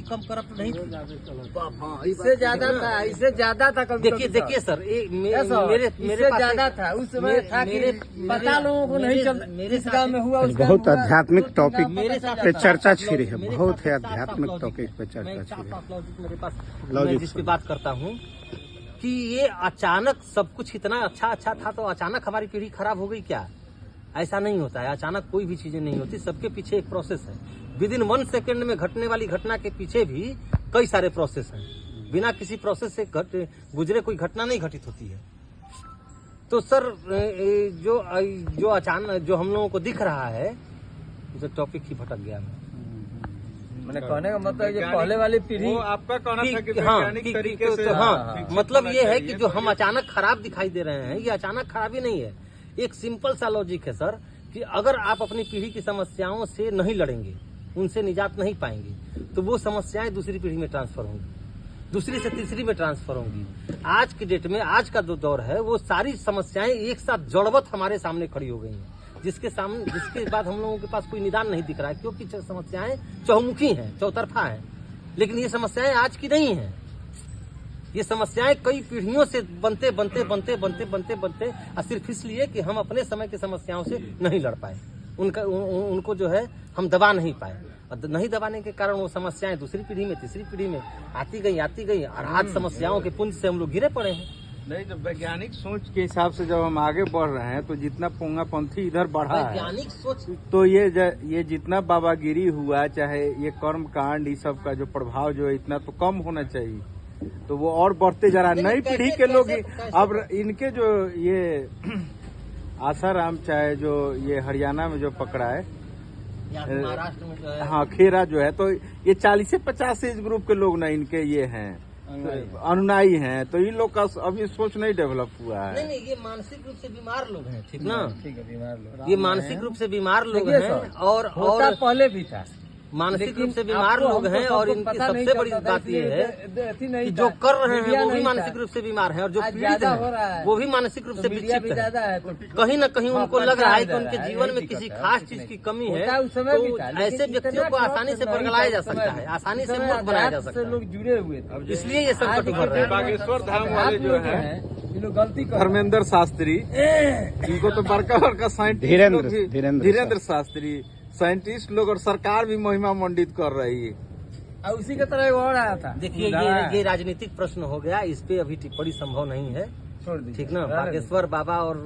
कम corrupt नहीं थी। इससे ज्यादा था, इससे ज्यादा था। देखिए सर, मेरे ज्यादा था उस समय था कि पता लोगों को नहीं चल। इस गाँव में हुआ, बहुत आध्यात्मिक टॉपिक मेरे साथ पे चर्चा छिड़ी है, बहुत है आध्यात्मिक टॉपिक पे चर्चा छिड़ी है। मेरे पास मैं जिसकी बात करता हूँ कि ये अचानक सब कुछ इतना अच्छा था तो अचानक हमारी पीढ़ी खराब हो गई क्या? ऐसा नहीं होता है, अचानक कोई भी चीजें नहीं होती, सबके पीछे एक प्रोसेस है। विदिन 1 सेकेंड में घटने वाली घटना के पीछे भी कई सारे प्रोसेस हैं। बिना किसी प्रोसेस से गुजरे कोई घटना नहीं घटित होती है। तो सर जो अचानक जो हम लोगों को दिख रहा है, जो टॉपिक ही भटक गया मैंने कहने का मतलब ये पहले वाली पीढ़ी आपका कहना था कि वैज्ञानिक तरीके से मतलब ये है कि जो हम अचानक खराब दिखाई दे रहे हैं, ये अचानक खराबी नहीं है। एक सिंपल सा लॉजिक है सर कि अगर आप अपनी पीढ़ी की समस्याओं से नहीं लड़ेंगे, उनसे निजात नहीं पाएंगे, तो वो समस्याएं दूसरी पीढ़ी में ट्रांसफर होंगी, दूसरी से तीसरी में ट्रांसफर होंगी। आज की डेट में, आज का जो दौर है, वो सारी समस्याएं एक साथ जड़वत हमारे सामने खड़ी हो गई हैं, जिसके बाद हम लोगों के पास कोई निदान नहीं दिख रहा है, क्योंकि समस्याएं चौमुखी हैं, चौतरफा हैं। लेकिन ये समस्याएं आज की नहीं हैं, ये समस्याएं कई पीढ़ियों से बनते और सिर्फ इसलिए कि हम अपने समय की समस्याओं से नहीं लड़ पाए, उनको जो है हम दबा नहीं पाए, और नहीं दबाने के कारण वो समस्याएं दूसरी पीढ़ी में, तीसरी पीढ़ी में आती गई और आज समस्याओं के पुंज से हम लोग घिरे पड़े हैं। नहीं, जब वैज्ञानिक सोच के हिसाब से जब हम आगे बढ़ रहे हैं, तो जितना पोंगापंथी इधर बढ़ा है, वैज्ञानिक सोच, तो ये जितना बाबागिरी हुआ, चाहे ये कर्म कांड, इस सब का जो प्रभाव जो है, इतना तो कम होना चाहिए। तो वो और बढ़ते जा रहा है। नई पीढ़ी के लोग अब इनके जो ये आसाराम, चाहे जो ये हरियाणा में जो पकड़ा है, महाराष्ट्र में जो है, हाँ खेरा जो है, तो ये 40 से 50 एज ग्रुप के लोग ना इनके ये हैं, अनुयायी हैं। तो इन लोग का अभी सोच नहीं डेवलप हुआ है। नहीं, ये मानसिक रूप से बीमार लोग हैं, ठीक ना? ठीक है, बीमार लोग, ये मानसिक रूप से बीमार लोग हैं और पहले भी था। मानसिक रूप से बीमार लोग हैं, और इनकी सबसे बड़ी बात ये है कि जो कर रहे हैं वो भी मानसिक रूप से बीमार हैं, और जो पीड़ित हैं वो भी मानसिक रूप से विक्षिप्त है। कहीं न कहीं उनको लग रहा है कि उनके जीवन में किसी खास चीज की कमी है, तो ऐसे व्यक्तियों को आसानी से बरगलाया जा सकता है, आसानी से मूर्ख बनाया जा सकता है। लोग जुड़े हुए थे, इसलिए ये संकट उभर रहे हैं। बागेश्वर धाम वाले जो है लोग गलती कर, धर्मेंद्र शास्त्री, इनको तो बड़का साइंटिस्ट, धीरेन्द्र शास्त्री, साइंटिस्ट लोग और सरकार भी महिमा मंडित कर रही है। और उसी के तरह और आया था। देखिए, ये राजनीतिक प्रश्न हो गया, इस पे अभी टिप्पणी संभव नहीं है, छोड़ दीजिए, ठीक ना? बागेश्वर बाबा और